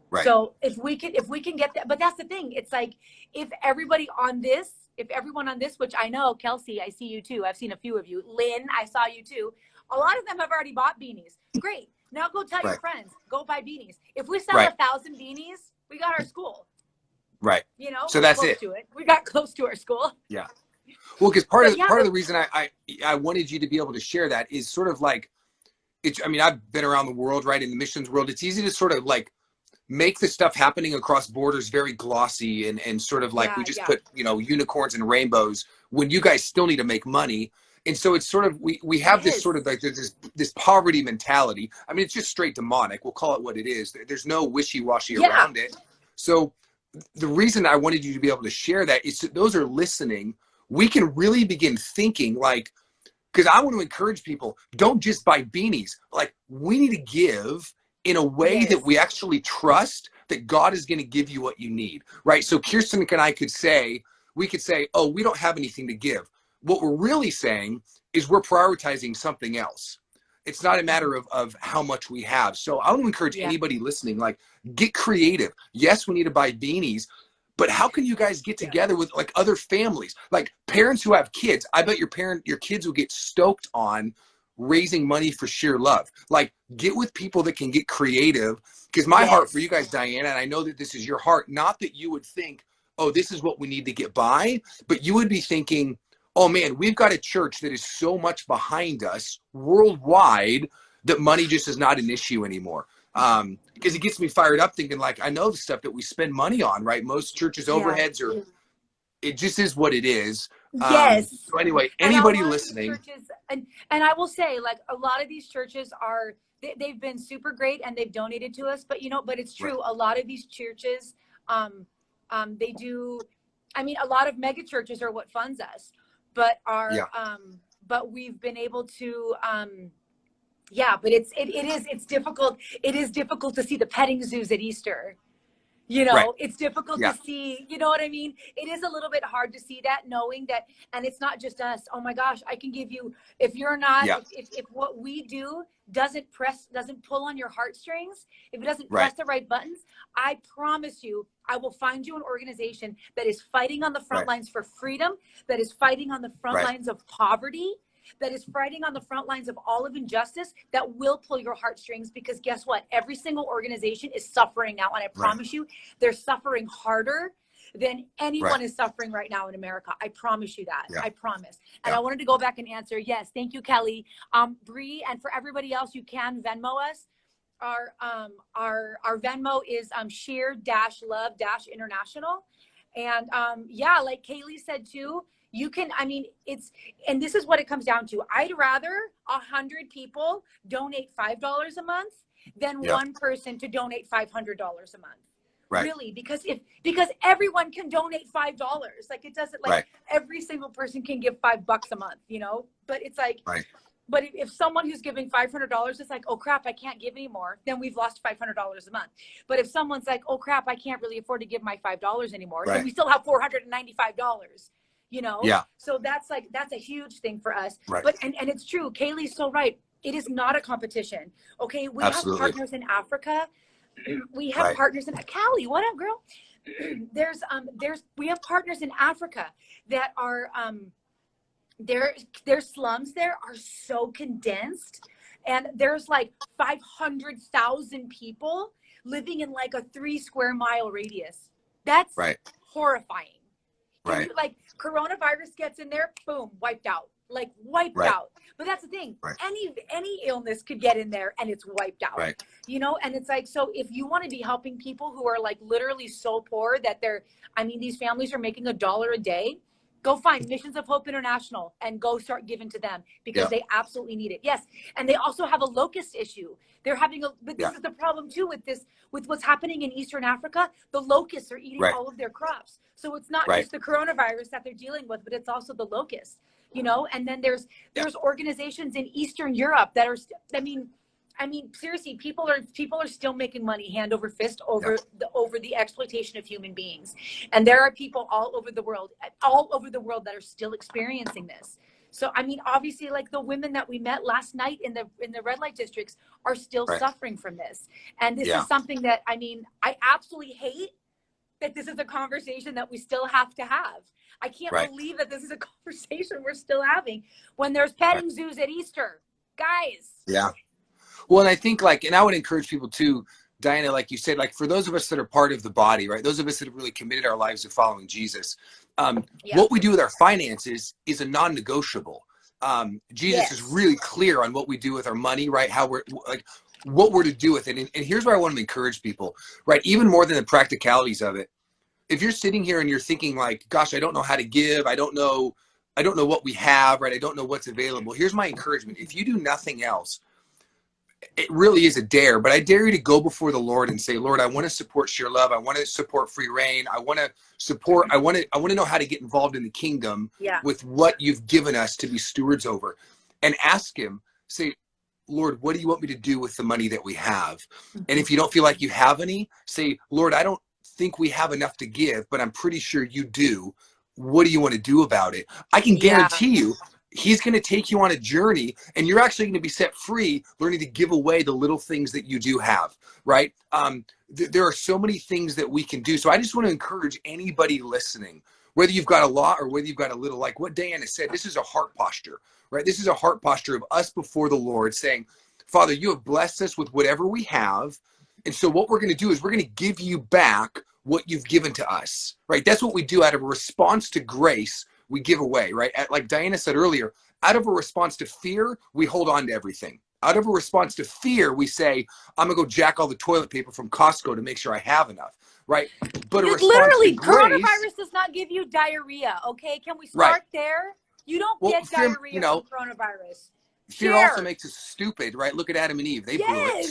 Right.
So if we can get that, but that's the thing. It's like, if everyone on this, which I know, Kelsey, I see you too. I've seen a few of you. Lynn, I saw you too. A lot of them have already bought beanies. Great. Now go tell your
Right.
friends, go buy beanies. If we sell
Right.
1,000 beanies, we got our school.
Right.
You know,
So that's
close
it.
to it. We got close to our school.
Yeah. Well, because part
But
of the reason I wanted you to be able to share that is sort of like, it's, I mean, I've been around the world, right? In the missions world, it's easy to sort of like make the stuff happening across borders very glossy and sort of like, we just put, you know, unicorns and rainbows when you guys still need to make money. And so it's sort of, we have this sort of like, there's this poverty mentality. I mean, it's just straight demonic. We'll call it what it is. There's no wishy-washy around it. So the reason I wanted you to be able to share that is that those are listening. We can really begin thinking like, because I want to encourage people, don't just buy beanies. Like, we need to give in a way that we actually trust that God is going to give you what you need, right? So Kirsten and I could say, oh, we don't have anything to give. What we're really saying is we're prioritizing something else. It's not a matter of how much we have. So I want to encourage anybody listening, like, get creative. Yes, we need to buy beanies, but how can you guys get together with like other families, like parents who have kids? I bet your kids will get stoked on raising money for Shear Love. Like, get with people that can get creative. Because my heart for you guys, Dianna, and I know that this is your heart, not that you would think, oh, this is what we need to get by, but you would be thinking, oh man, we've got a church that is so much behind us worldwide that money just is not an issue anymore. Because it gets me fired up thinking like, I know the stuff that we spend money on, right? Most churches' overheads are, it just is what it is. So anyway, anybody listening.
And I will say, like, a lot of these churches are, they've been super great and they've donated to us, but you know, but it's true. A lot of these churches, they do, I mean, a lot of mega churches are what funds us, but but we've been able to, but it's difficult. It is difficult to see the petting zoos at Easter. You know, it's difficult to see, you know what I mean? It is a little bit hard to see that, knowing that, and it's not just us. Oh my gosh, I can give you, if you're not, if what we do doesn't pull on your heartstrings, if it doesn't press the right buttons, I promise you, I will find you an organization that is fighting on the front lines for freedom, that is fighting on the front lines of poverty, that is fighting on the front lines of all of injustice, that will pull your heartstrings. Because guess what? Every single organization is suffering now. And I promise you, they're suffering harder than anyone is suffering right now in America. I promise you that. I promise. And I wanted to go back and answer. Yes. Thank you, Kelly. Bree, and for everybody else, you can Venmo us. Our Venmo is Shear-Love International. And like Kaylee said too, you can, I mean, and this is what it comes down to. I'd rather 100 people donate $5 a month than one person to donate $500 a month. Really, because everyone can donate $5. Like, it doesn't, like, every single person can give $5 a month, you know, but it's like, but if someone who's giving $500 is like, oh crap, I can't give anymore, then we've lost $500 a month. But if someone's like, oh crap, I can't really afford to give my $5 anymore, then we still have $495. You know, so that's a huge thing for us. But and it's true, Kaylee's so right. It is not a competition. Okay. We have
Absolutely.
partners in Africa. We have
Right.
partners in Cali. What up, girl? We have partners in Africa that are, their slums there are so condensed, and there's like 500,000 people living in like a 3 square mile radius. That's
Right.
horrifying. If
Right.
you like, coronavirus gets in there, boom, wiped out, like wiped
Right.
out. But that's the thing.
Right.
Any illness could get in there and it's wiped out.
Right.
You know, and it's like, so if you want to be helping people who are like literally so poor that these families are making $1 a day, go find Missions of Hope International and go start giving to them, because
Yeah.
they absolutely need it. Yes. And they also have a locust issue. But this
Yeah.
is the problem too with what's happening in Eastern Africa. The locusts are eating
Right.
all of their crops. So it's not
Right.
just the coronavirus that they're dealing with, but it's also the locusts, you know? And then there's organizations in Eastern Europe that are, I mean, seriously, people are still making money hand over fist over the exploitation of human beings. And there are people all over the world that are still experiencing this. So, I mean, obviously, like the women that we met last night in the red light districts are still
Right.
suffering from this. And this is something that, I mean, I absolutely hate that this is a conversation that we still have to have. I can't believe that this is a conversation we're still having when there's petting zoos at Easter, guys.
Yeah. Well, and I think and I would encourage people too, Dianna, like you said, like for those of us that are part of the body, right? Those of us that have really committed our lives to following Jesus, what we do with our finances is a non-negotiable. Jesus is really clear on what we do with our money, right? How we're like, what we're to do with it. And here's where I want to encourage people, right? Even more than the practicalities of it. If you're sitting here and you're thinking like, gosh, I don't know how to give. I don't know what we have, right? I don't know what's available. Here's my encouragement. If you do nothing else, it really is a dare, but I dare you to go before the Lord and say, Lord, I want to support Shear Love. I want to support Free Reign. I want to know how to get involved in the kingdom with what you've given us to be stewards over, and ask him, say, Lord, what do you want me to do with the money that we have? And if you don't feel like you have any, say, Lord, I don't think we have enough to give, but I'm pretty sure you do. What do you want to do about it? I can guarantee you, he's going to take you on a journey, and you're actually going to be set free, learning to give away the little things that you do have, right? There are so many things that we can do. So I just want to encourage anybody listening, whether you've got a lot or whether you've got a little, like what Dianna said, this is a heart posture, right? This is a heart posture of us before the Lord saying, Father, you have blessed us with whatever we have. And so what we're going to do is we're going to give you back what you've given to us, right? That's what we do out of a response to grace. We give away, right? Like Dianna said earlier, out of a response to fear, we hold on to everything. Out of a response to fear, we say, I'm going to go jack all the toilet paper from Costco to make sure I have enough, right? But a response to grace,
coronavirus does not give you diarrhea, okay? Can we start there? You don't get diarrhea from coronavirus.
Fear also makes us stupid, right? Look at Adam and Eve. They blew it.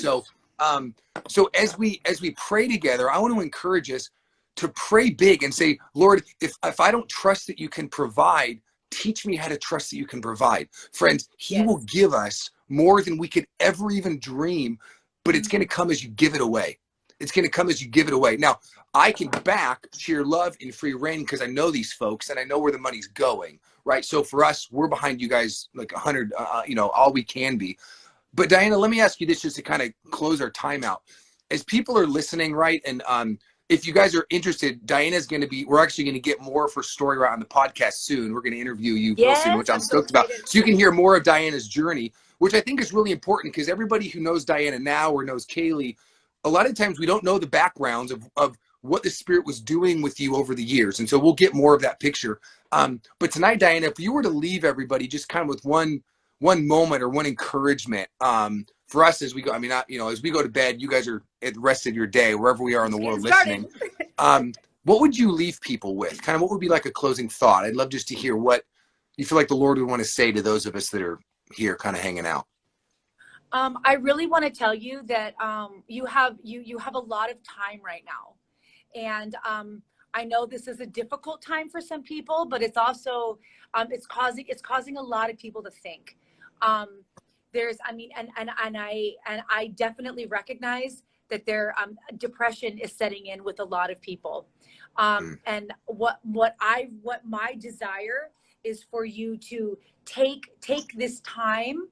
So as we pray together, I want to encourage us to pray big and say, Lord, if I don't trust that you can provide, teach me how to trust that you can provide. Friends, he will give us more than we could ever even dream, but it's going to come as you give it away. It's going to come as you give it away. Now, I can back Shear Love and Free Reign because I know these folks and I know where the money's going, right? So for us, we're behind you guys like 100, all we can be. But Dianna, let me ask you this just to kind of close our time out. As people are listening, right, and if you guys are interested, Dianna's going to be, we're actually going to get more of her story right on the podcast soon. We're going to interview you real soon, which I'm stoked about. So you can hear more of Dianna's journey, which I think is really important because everybody who knows Dianna now or knows Kaylee, a lot of times we don't know the backgrounds of what the Spirit was doing with you over the years. And so we'll get more of that picture. But tonight, Dianna, if you were to leave everybody just kind of with one moment or one encouragement, for us as we go, as we go to bed, you guys are at the rest of your day, wherever we are in the world listening. What would you leave people with? Kind of what would be like a closing thought? I'd love just to hear what you feel like the Lord would want to say to those of us that are here kind of hanging out.
I really want to tell you that you have a lot of time right now. And I know this is a difficult time for some people, but it's also it's causing a lot of people to think. I definitely recognize that depression is setting in with a lot of people. And what my desire is for you to take this time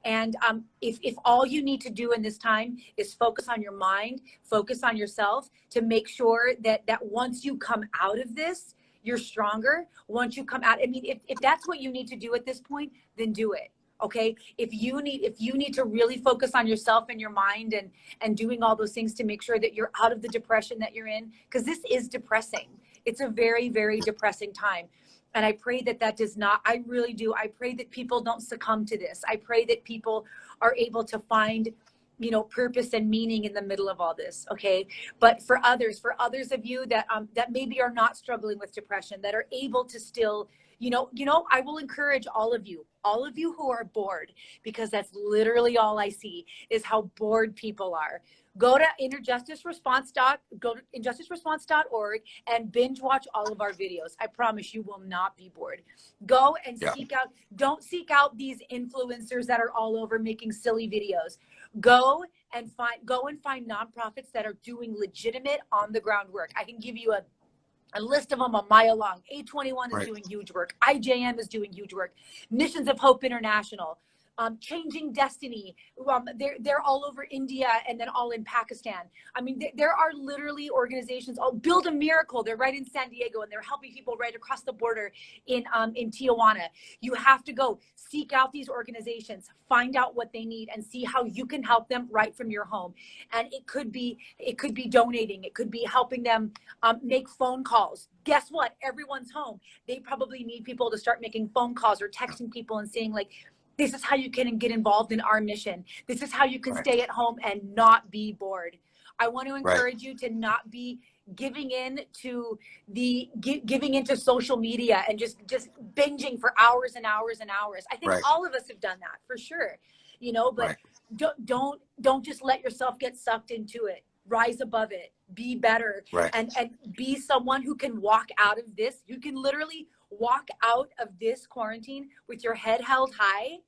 And if all you need to do in this time is focus on your mind, focus on yourself, to make sure that once you come out of this, you're stronger. Once you come out, I mean, if that's what you need to do at this point, then do it. Okay. If you need to really focus on yourself and your mind and doing all those things to make sure that you're out of the depression that you're in, because this is depressing. It's a very, very depressing time. And I pray that does not, I really do. I pray that people don't succumb to this. I pray that people are able to find, you know, purpose and meaning in the middle of all this. Okay. But for others of you that maybe are not struggling with depression, that are able to still, you know, I will encourage all of you who are bored, because that's literally all I see is how bored people are. Go to injusticeresponse.org and binge watch all of our videos. I promise you will not be bored. Go and don't seek out these influencers that are all over making silly videos. Go and find nonprofits that are doing legitimate on the ground work. I can give you a list of them a mile long. A21 is doing huge work. IJM is doing huge work. Missions of Hope International, Changing Destiny. They're all over India and then all in Pakistan. I mean, there are literally organizations. Oh, Build a Miracle. They're right in San Diego, and they're helping people right across the border in Tijuana. You have to go seek out these organizations, find out what they need, and see how you can help them right from your home. And it could be donating. It could be helping them make phone calls. Guess what? Everyone's home. They probably need people to start making phone calls or texting people and saying, like, this is how you can get involved in our mission. This is how you can stay at home and not be bored. I want to encourage you to not be giving into social media and just binging for hours and hours and hours. I think all of us have done that for sure, you know, but don't just let yourself get sucked into it. Rise above it, be better, and be someone who can walk out of this. You can literally walk out of this quarantine with your head held high,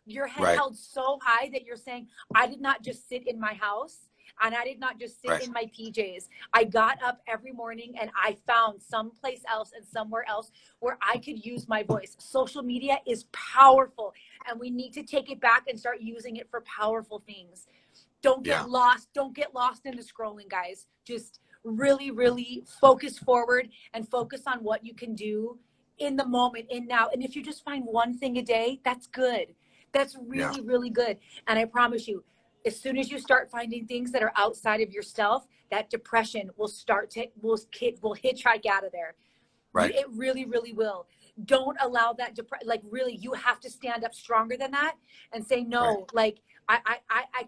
your head held so high that you're saying, I did not just sit in my house and I did not just sit in my PJs. I got up every morning and I found someplace else and somewhere else where I could use my voice. Social media is powerful, and we need to take it back and start using it for powerful things. Don't get lost. Don't get lost in the scrolling, guys. Just really, really focus forward and focus on what you can do in the moment, in now. And if you just find one thing a day, that's good. That's really, really good. And I promise you, as soon as you start finding things that are outside of yourself, that depression will hitchhike out of there. It really, really will. Don't allow that really, you have to stand up stronger than that and say, no, like, I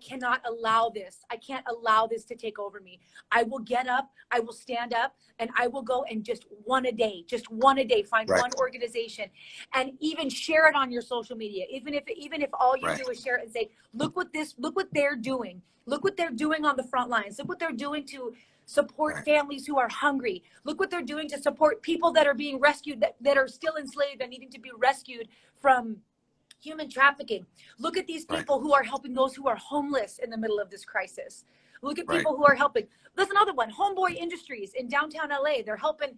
cannot allow this. I can't allow this to take over me. I will get up, I will stand up, and I will go and just one a day, find one organization, and even share it on your social media. Even if all you do is share it and say, look what they're doing. Look what they're doing on the front lines. Look what they're doing to support families who are hungry. Look what they're doing to support people that are being rescued, that are still enslaved and needing to be rescued from human trafficking. Look at these people who are helping those who are homeless in the middle of this crisis. Look at people who are helping. There's another one, Homeboy Industries in downtown LA. They're helping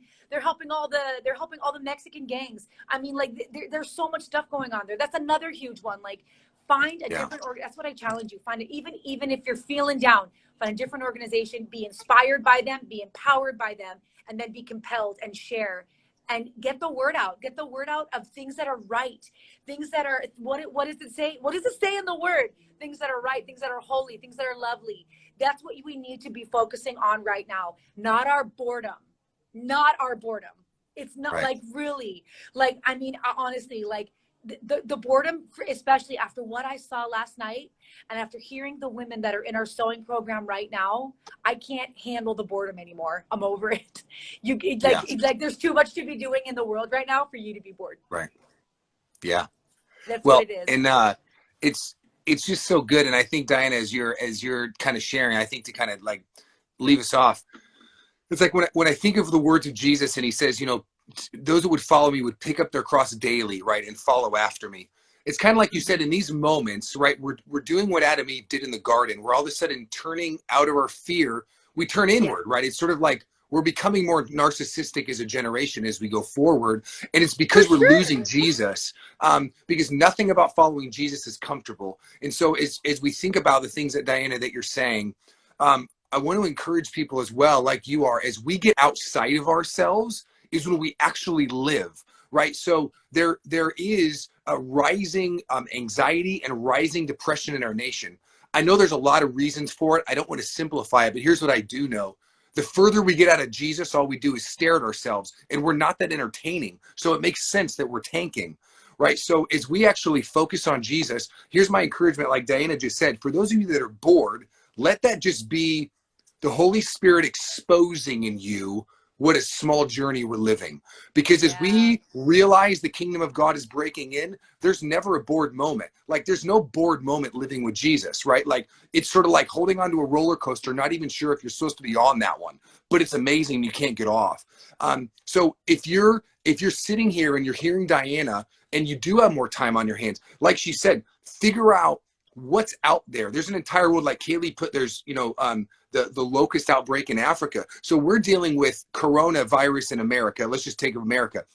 all the Mexican gangs. I mean, like, there's so much stuff going on there. That's another huge one. Like, find a different that's what I challenge you. Find it, even if you're feeling down, find a different organization, be inspired by them, be empowered by them, and then be compelled and share. And get the word out. Get the word out of things that are right. Things that are, what does it say? What does it say in the word? Things that are right, things that are holy, things that are lovely. That's what we need to be focusing on right now. Not our boredom. Not our boredom. It's not like, really, like, I mean, honestly, like, the boredom, especially after what I saw last night and after hearing the women that are in our sewing program right now, I can't handle the boredom anymore. I'm over it. Like there's too much to be doing in the world right now for you to be bored.
Right. Yeah.
That's what it is.
And it's just so good. And I think, Dianna, as you're kind of sharing, I think to kind of like leave us off, it's like when I think of the words of Jesus and he says, you know, those who would follow me would pick up their cross daily, right, and follow after me. It's kind of like you said, in these moments, right, we're doing what Adam and Eve did in the garden. We're all of a sudden turning out of our fear. We turn inward, right? It's sort of like we're becoming more narcissistic as a generation as we go forward. And it's
For
because we're
sure.
losing Jesus, because nothing about following Jesus is comfortable. And so as we think about the things that Dianna, that you're saying, I want to encourage people as well, like you are, as we get outside of ourselves is when we actually live, right? So there is a rising anxiety and rising depression in our nation. I know there's a lot of reasons for it. I don't want to simplify it, but here's what I do know. The further we get out of Jesus, all we do is stare at ourselves, and we're not that entertaining. So it makes sense that we're tanking, right? So as we actually focus on Jesus, here's my encouragement, like Dianna just said, for those of you that are bored, let that just be the Holy Spirit exposing in you what a small journey we're living. Because as we realize the kingdom of God is breaking in, there's never a bored moment. Like there's no bored moment living with Jesus, right? Like it's sort of like holding onto a roller coaster, not even sure if you're supposed to be on that one, but it's amazing. You can't get off. So if you're sitting here and you're hearing Dianna and you do have more time on your hands, like she said, figure out what's out there. There's an entire world, like Kaylee put, there's, the locust outbreak in Africa. So we're dealing with coronavirus in America. Let's just take America.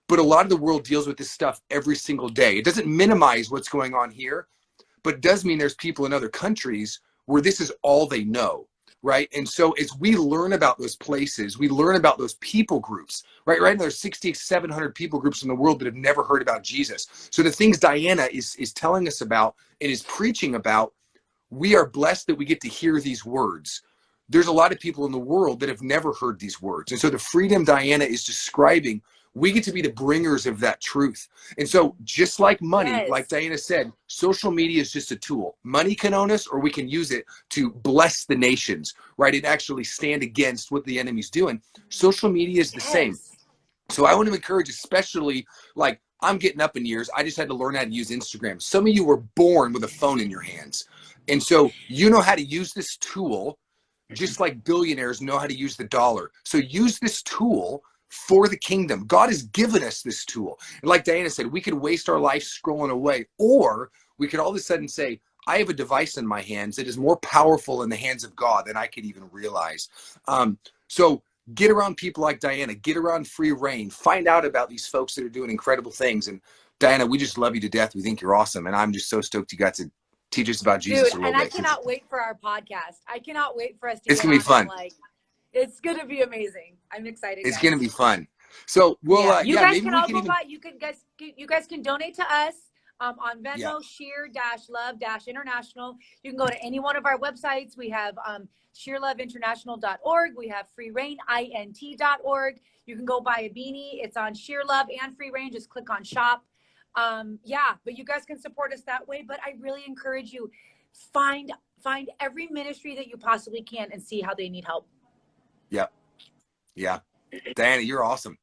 But a lot of the world deals with this stuff every single day. It doesn't minimize what's going on here, but it does mean there's people in other countries where this is all they know, right? And so as we learn about those places, we learn about those people groups, right? Right now there's 6,700 people groups in the world that have never heard about Jesus. So the things Dianna is telling us about and is preaching about, we are blessed that we get to hear these words. There's a lot of people in the world that have never heard these words. And so the freedom Dianna is describing, we get to be the bringers of that truth. And so just like money, like Dianna said, social media is just a tool. Money can own us, or we can use it to bless the nations, right? And actually stand against what the enemy's doing. Social media is the same. So I want to encourage, especially like I'm getting up in years, I just had to learn how to use Instagram. Some of you were born with a phone in your hands. And so you know how to use this tool, just like billionaires know how to use the dollar. So use this tool for the kingdom. God has given us this tool. And like Dianna said, we could waste our life scrolling away, or we could all of a sudden say, I have a device in my hands that is more powerful in the hands of God than I could even realize. So get around people like Dianna, get around Free Reign, find out about these folks that are doing incredible things. And Dianna, we just love you to death. We think you're awesome. And I'm just so stoked you got to teach us about Jesus a little bit.
And I cannot wait for our podcast. I cannot wait for us to
it's gonna be fun.
It's gonna be amazing. I'm excited.
It's gonna be fun. So we'll
you guys can all go by. You guys can donate to us on Venmo, Shear-Love International. You can go to any one of our websites. We have shearloveinternational.org. We have freereign.int.org. You can go buy a beanie. It's on Shear Love and Free Reign. Just click on shop. But you guys can support us that way. But I really encourage you, find every ministry that you possibly can and see how they need help.
Yeah. Dianna, you're awesome.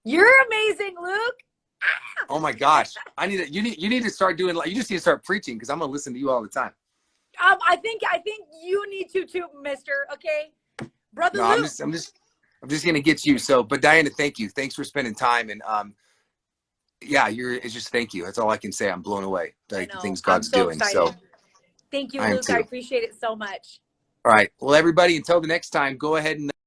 You're amazing, Luke.
Oh my gosh. You need to start doing, you just need to start preaching, because I'm gonna listen to you all the time.
I think you need to too, mister. Okay. Brother Luke.
I'm just gonna get you. So, but Dianna, thank you. Thanks for spending time. And it's just thank you. That's all I can say. I'm blown away by the things God's doing.
Excited. So thank you, Luke. I appreciate it so much.
All right. Well, everybody, until the next time, go ahead and